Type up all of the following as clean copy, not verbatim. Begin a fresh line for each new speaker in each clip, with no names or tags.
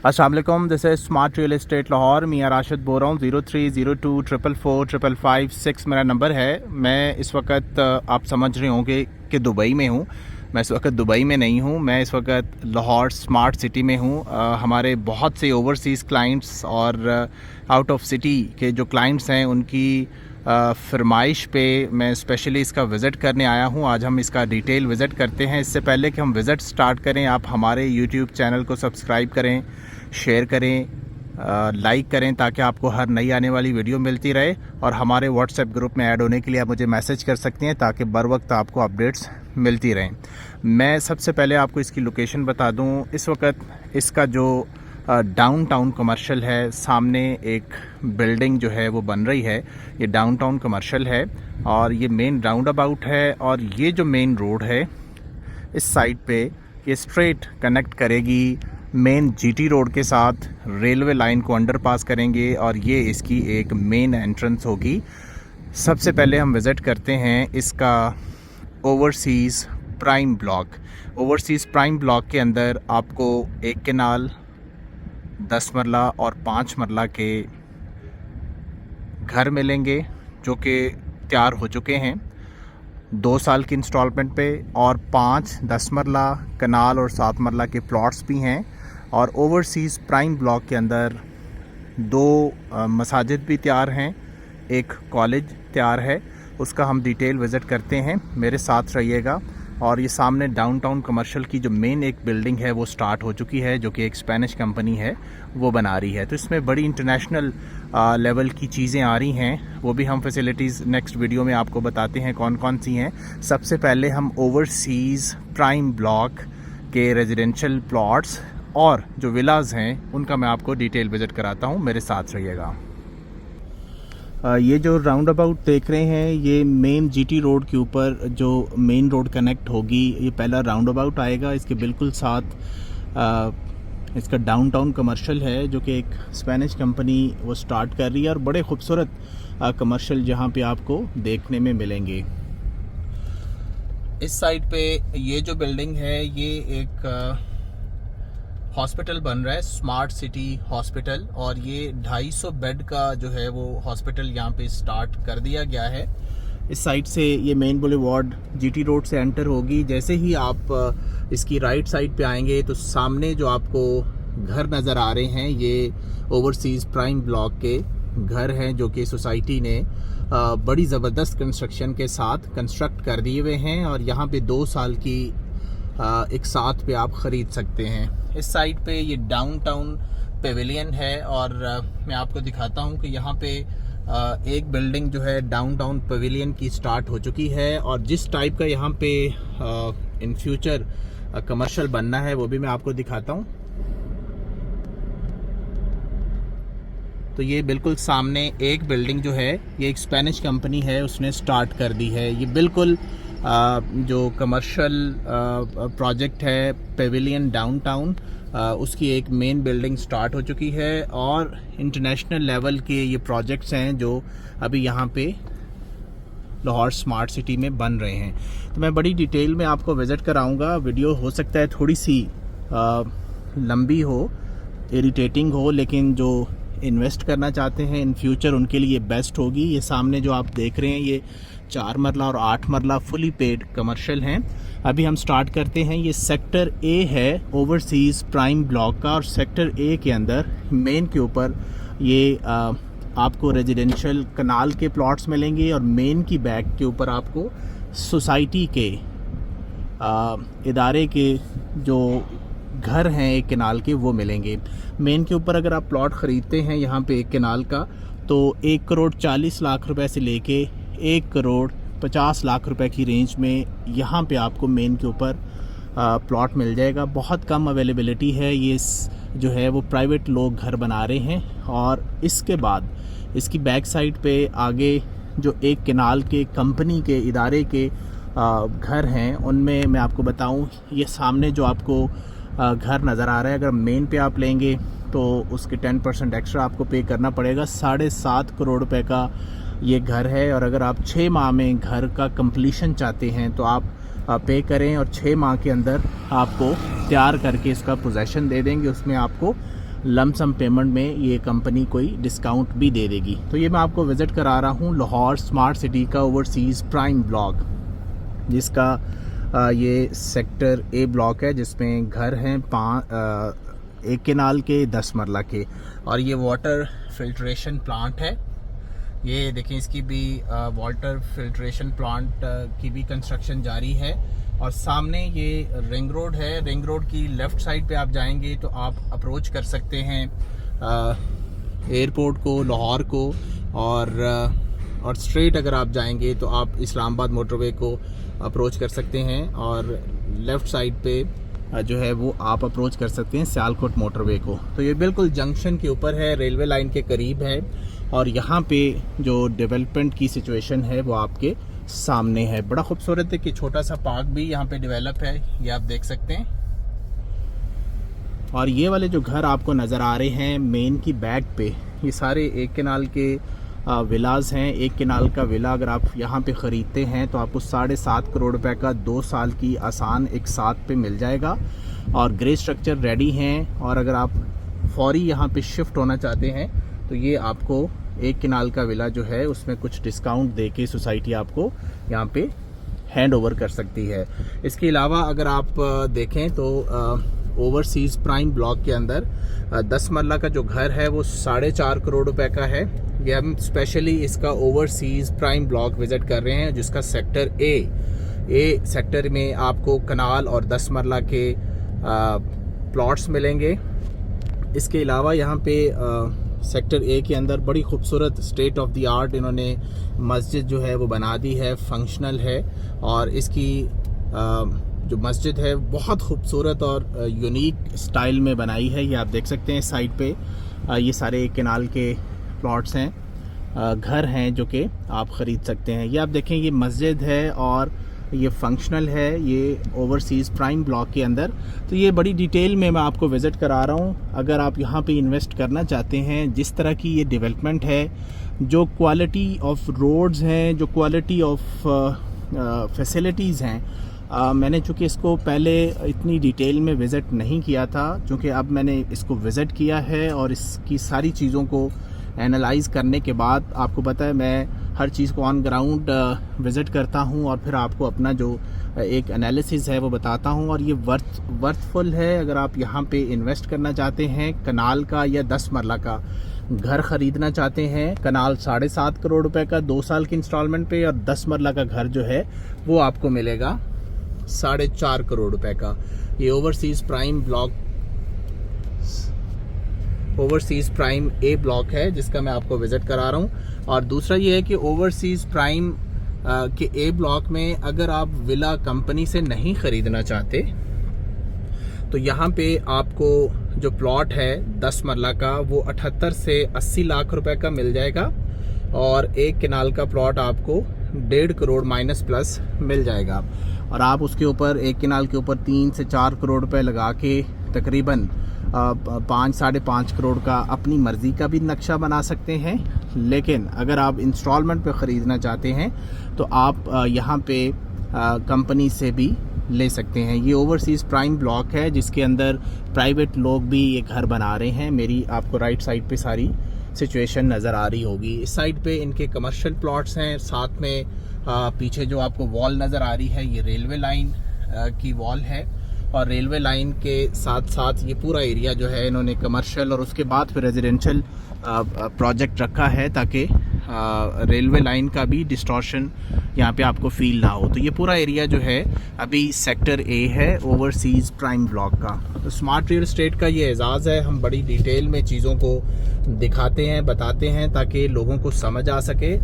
अस्सलाम वालेकुम, this is smart real estate Lahore. Mian Rashid बोल रहा हूँ। 0302444556 मेरा नंबर है। मैं इस वक्त आप समझ रहे होंगे कि दुबई में हूँ। मैं इस वक्त दुबई में नहीं हूँ, मैं इस वक्त लाहौर स्मार्ट सिटी में हूँ। हमारे बहुत से ओवरसीज़ क्लाइंट्स और आउट ऑफ सिटी के जो क्लाइंट्स हैं उनकी फरमाइश पे मैं स्पेशली इसका विज़िट करने आया हूँ। आज हम इसका डिटेल विज़िट करते हैं। इससे पहले कि हम विज़िट स्टार्ट करें, आप हमारे यूट्यूब चैनल को सब्सक्राइब करें, शेयर करें, लाइक करें ताकि आपको हर नई आने वाली वीडियो मिलती रहे। और हमारे व्हाट्सएप ग्रुप में ऐड होने के लिए आप मुझे मैसेज कर सकते हैं ताकि बर वक्त आपको अपडेट्स मिलती रहें। मैं सबसे पहले आपको इसकी लोकेशन बता दूं। इस वक्त इसका जो डाउनटाउन कमर्शियल है, सामने एक बिल्डिंग जो है वो बन रही है। ये डाउनटाउन कमर्शियल है और ये मेन राउंड अबाउट है। और ये जो मेन रोड है इस साइड पे ये स्ट्रेट कनेक्ट करेगी मेन जीटी रोड के साथ, रेलवे लाइन को अंडरपास करेंगे और ये इसकी एक मेन एंट्रेंस होगी। सबसे पहले हम विज़िट करते हैं इसका overseas prime block. Overseas prime block के अंदर आपको एक केनाल, 10 मरला और 5 मरला के घर मिलेंगे जो कि तैयार हो चुके हैं 2 साल की इंस्टॉलमेंट पे, और 5, 10 मरला कनाल और 7 मरला के प्लॉट्स भी हैं। और ओवरसीज़ प्राइम ब्लॉक के अंदर 2 मसाजिद भी तैयार हैं, एक कॉलेज तैयार है। उसका हम डिटेल विज़िट करते हैं, मेरे साथ रहिएगा। और ये सामने डाउनटाउन कमर्शियल की जो मेन एक बिल्डिंग है वो स्टार्ट हो चुकी है, जो कि एक स्पेनिश कंपनी है वो बना रही है। तो इसमें बड़ी इंटरनेशनल लेवल की चीज़ें आ रही हैं, वो भी हम फैसिलिटीज़ नेक्स्ट वीडियो में आपको बताते हैं कौन कौन सी हैं। सबसे पहले हम ओवरसीज़ प्राइम ब्लॉक के रेजिडेंशियल प्लॉट्स और जो विलाज हैं उनका मैं आपको डिटेल विज़िट कराता हूँ, मेरे साथ रहिएगा। ये जो राउंड अबाउट देख रहे हैं ये मेन जीटी रोड के ऊपर जो मेन रोड कनेक्ट होगी, ये पहला राउंड अबाउट आएगा। इसके बिल्कुल साथ इसका डाउनटाउन कमर्शियल है जो कि एक स्पेनिश कंपनी वो स्टार्ट कर रही है, और बड़े खूबसूरत कमर्शियल जहाँ पे आपको देखने में मिलेंगे। इस साइड पे ये जो बिल्डिंग है ये एक हॉस्पिटल बन रहा है, स्मार्ट सिटी हॉस्पिटल, और ये 250 बेड का जो है वो हॉस्पिटल यहाँ पे स्टार्ट कर दिया गया है। इस साइड से ये मेन बुलेवार्ड जीटी रोड से एंटर होगी। जैसे ही आप इसकी राइट साइड पे आएंगे तो सामने जो आपको घर नज़र आ रहे हैं ये ओवरसीज़ प्राइम ब्लॉक के घर हैं जो कि सोसाइटी ने बड़ी ज़बरदस्त कंस्ट्रक्शन के साथ कंस्ट्रक्ट कर दिए हुए हैं, और यहाँ पे 2 साल की एक साथ पे आप ख़रीद सकते हैं। इस साइड पे ये डाउनटाउन पेविलियन है, और मैं आपको दिखाता हूँ कि यहाँ पे एक बिल्डिंग जो है डाउनटाउन पेविलियन की स्टार्ट हो चुकी है, और जिस टाइप का यहाँ पे इन फ्यूचर कमर्शियल बनना है वो भी मैं आपको दिखाता हूँ। तो ये बिल्कुल सामने एक बिल्डिंग जो है ये एक स्पेनिश कंपनी है उसने स्टार्ट कर दी है। ये बिल्कुल जो कमर्शियल प्रोजेक्ट है पेविलियन डाउनटाउन, उसकी एक मेन बिल्डिंग स्टार्ट हो चुकी है, और इंटरनेशनल लेवल के ये प्रोजेक्ट्स हैं जो अभी यहाँ पे लाहौर स्मार्ट सिटी में बन रहे हैं। तो मैं बड़ी डिटेल में आपको विज़िट कराऊंगा। वीडियो हो सकता है थोड़ी सी लंबी हो, इरिटेटिंग हो, लेकिन जो इन्वेस्ट करना चाहते हैं इन फ्यूचर उनके लिए बेस्ट होगी। ये सामने जो आप देख रहे हैं ये 4 मरला और 8 मरला फुली पेड कमर्शियल हैं। अभी हम स्टार्ट करते हैं। ये सेक्टर ए है ओवरसीज़ प्राइम ब्लॉक का, और सेक्टर ए के अंदर मेन के ऊपर ये आपको रेजिडेंशियल कनाल के प्लॉट्स मिलेंगे, और मेन की बैक के ऊपर आपको सोसाइटी के इदारे के जो घर हैं एक केनाल के वो मिलेंगे। मेन के ऊपर अगर आप प्लॉट ख़रीदते हैं यहाँ पे एक केनाल का, तो 1 करोड़ 40 लाख रुपए से लेके 1 करोड़ 50 लाख रुपए की रेंज में यहाँ पे आपको मेन के ऊपर प्लॉट मिल जाएगा। बहुत कम अवेलेबिलिटी है, ये जो है वो प्राइवेट लोग घर बना रहे हैं। और इसके बाद इसकी बैक साइड पे आगे जो एक केनाल के कंपनी के इदारे के घर हैं उनमें मैं आपको बताऊं, ये सामने जो आपको घर नज़र आ रहा है, अगर मेन पे आप लेंगे तो उसके 10% एक्स्ट्रा आपको पे करना पड़ेगा। 7.5 करोड़ रुपए का ये घर है, और अगर आप 6 माह में घर का कंप्लीशन चाहते हैं तो आप पे करें, और 6 माह के अंदर आपको तैयार करके इसका पोजेसन दे देंगे। उसमें आपको लमसम पेमेंट में ये कंपनी कोई डिस्काउंट भी दे देगी। तो ये मैं आपको विज़िट करा रहा हूँ लाहौर स्मार्ट सिटी का ओवरसीज़ प्राइम ब्लॉक, जिसका ये सेक्टर ए ब्लॉक है, जिसमें घर हैं एक केनाल के 10 मरला के। और ये वाटर फिल्ट्रेशन प्लांट है। ये देखें, इसकी भी वाटर फिल्ट्रेशन प्लांट की भी कंस्ट्रक्शन जारी है। और सामने ये रिंग रोड है। रिंग रोड की लेफ़्ट साइड पे आप जाएंगे तो आप अप्रोच कर सकते हैं एयरपोर्ट को, लाहौर को। और स्ट्रेट अगर आप जाएंगे तो आप इस्लामाबाद मोटरवे को अप्रोच कर सकते हैं। और लेफ़्ट साइड पे जो है वो आप अप्रोच कर सकते हैं सियालकोट मोटरवे को। तो ये बिल्कुल जंक्शन के ऊपर है, रेलवे लाइन के करीब है। और यहाँ पे जो डेवलपमेंट की सिचुएशन है वो आपके सामने है। बड़ा खूबसूरत है कि छोटा सा पार्क भी यहाँ पे डेवलप है, ये आप देख सकते हैं। और ये वाले जो घर आपको नज़र आ रहे हैं मेन की बैक पे, ये सारे एक केनाल के विलाज हैं। एक केनाल का विला अगर आप यहाँ पे ख़रीदते हैं तो आपको 7.5 करोड़ रुपए का 2 साल की आसान एक साथ पे मिल जाएगा। और ग्रे स्ट्रक्चर रेडी हैं। और अगर आप फौरी यहाँ पे शिफ्ट होना चाहते हैं तो ये आपको एक केनाल का विला जो है उसमें कुछ डिस्काउंट दे के सोसाइटी आपको यहाँ पे हैंड ओवर कर सकती है। इसके अलावा अगर आप देखें तो ओवरसीज़ प्राइम ब्लॉक के अंदर 10 मरला का जो घर है वो 4.5 करोड़ रुपए का है। ये हम स्पेशली इसका ओवरसीज़ प्राइम ब्लॉक विज़िट कर रहे हैं, जिसका सेक्टर ए सेक्टर में आपको कनाल और 10 मरला के प्लॉट्स मिलेंगे। इसके अलावा यहाँ पे सेक्टर ए के अंदर बड़ी खूबसूरत स्टेट ऑफ द आर्ट इन्होंने मस्जिद जो है वो बना दी है, फंक्शनल है। और इसकी जो मस्जिद है बहुत खूबसूरत और यूनिक स्टाइल में बनाई है। ये आप देख सकते हैं साइड पे ये सारे केनाल के प्लॉट्स हैं, घर हैं जो कि आप ख़रीद सकते हैं। ये आप देखें, ये मस्जिद है और ये फंक्शनल है, ये ओवरसीज़ प्राइम ब्लॉक के अंदर। तो ये बड़ी डिटेल में मैं आपको विज़िट करा रहा हूँ। अगर आप यहाँ पे इन्वेस्ट करना चाहते हैं, जिस तरह की ये डेवलपमेंट है, जो क्वालिटी ऑफ रोड्स हैं, जो क्वालिटी ऑफ फैसिलिटीज़ हैं, मैंने चूँकि इसको पहले इतनी डिटेल में विज़िट नहीं किया था, चूँकि अब मैंने इसको विज़िट किया है और इसकी सारी चीज़ों को एनालाइज़ करने के बाद आपको पता है मैं हर चीज़ को ऑन ग्राउंड विज़िट करता हूँ और फिर आपको अपना जो एक एनालिसिस है वो बताता हूँ। और ये वर्थफुल है अगर आप यहाँ पे इन्वेस्ट करना चाहते हैं। कनाल का या 10 मरला का घर ख़रीदना चाहते हैं, कनाल 7.5 करोड़ रुपए का 2 साल की इंस्टॉलमेंट पे, और 10 मरला का घर जो है वो आपको मिलेगा 4.5 करोड़ रुपए का। ये overseas prime block, overseas prime A block है, जिसका मैं आपको विज़िट करा रहा हूँ। और दूसरा ये है कि ओवरसीज़ प्राइम के ए ब्लॉक में अगर आप विला कंपनी से नहीं ख़रीदना चाहते तो यहाँ पे आपको जो प्लॉट है 10 मरला का वो 78 से 80 लाख रुपए का मिल जाएगा। और एक केनाल का प्लॉट आपको 1.5 करोड़ माइनस प्लस मिल जाएगा। और आप उसके ऊपर एक केनाल के ऊपर 3 से 4 करोड़ रुपए लगा के तकरीबन 5-5.5 करोड़ का अपनी मर्ज़ी का भी नक्शा बना सकते हैं। लेकिन अगर आप इंस्टॉलमेंट पे ख़रीदना चाहते हैं तो आप यहाँ पे कंपनी से भी ले सकते हैं। ये ओवरसीज़ प्राइम ब्लॉक है जिसके अंदर प्राइवेट लोग भी ये घर बना रहे हैं। मेरी आपको राइट साइड पे सारी सिचुएशन नज़र आ रही होगी। इस साइड पे इनके कमर्शियल प्लॉट्स हैं, साथ में पीछे जो आपको वॉल नज़र आ रही है ये रेलवे लाइन की वॉल है। और रेलवे लाइन के साथ साथ ये पूरा एरिया जो है इन्होंने कमर्शियल और उसके बाद फिर रेजिडेंशियल प्रोजेक्ट रखा है, ताकि रेलवे लाइन का भी डिस्टॉर्शन यहाँ पे आपको फील ना हो। तो ये पूरा एरिया जो है अभी सेक्टर ए है ओवरसीज़ प्राइम ब्लॉक का। तो स्मार्ट रियल एस्टेट का ये एजाज़ है, हम बड़ी डिटेल में चीज़ों को दिखाते हैं, बताते हैं ताकि लोगों को समझ आ सके।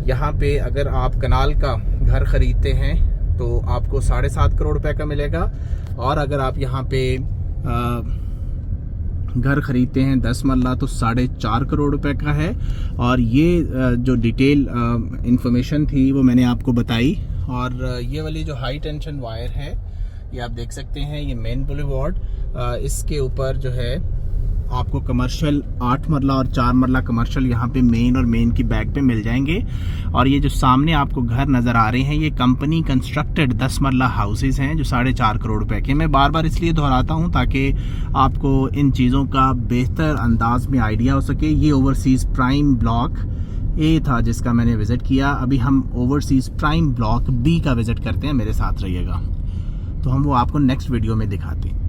यहाँ पे अगर आप कनाल का घर ख़रीदते हैं तो आपको 7.5 करोड़ रुपए का मिलेगा। और अगर आप यहाँ पे घर ख़रीदते हैं 10 मरला तो 4.5 करोड़ रुपए का है। और ये जो डिटेल इंफॉर्मेशन थी वो मैंने आपको बताई। और ये वाली जो हाई टेंशन वायर है ये आप देख सकते हैं, ये मेन बुलेवार्ड, इसके ऊपर जो है आपको कमर्शियल 8 मरला और 4 मरला कमर्शियल यहाँ पे मेन और मेन की बैक पे मिल जाएंगे। और ये जो सामने आपको घर नज़र आ रहे हैं ये कंपनी कंस्ट्रक्टेड 10 मरला हाउसेज हैं जो 4.5 करोड़ रुपए के। मैं बार बार इसलिए दोहराता हूँ ताकि आपको इन चीज़ों का बेहतर अंदाज में आइडिया हो सके। ये ओवरसीज़ प्राइम ब्लॉक ए था जिसका मैंने विज़िट किया। अभी हम ओवरसीज़ प्राइम ब्लॉक बी का विज़िट करते हैं, मेरे साथ रहिएगा। तो हम वो आपको नेक्स्ट वीडियो में दिखाते हैं।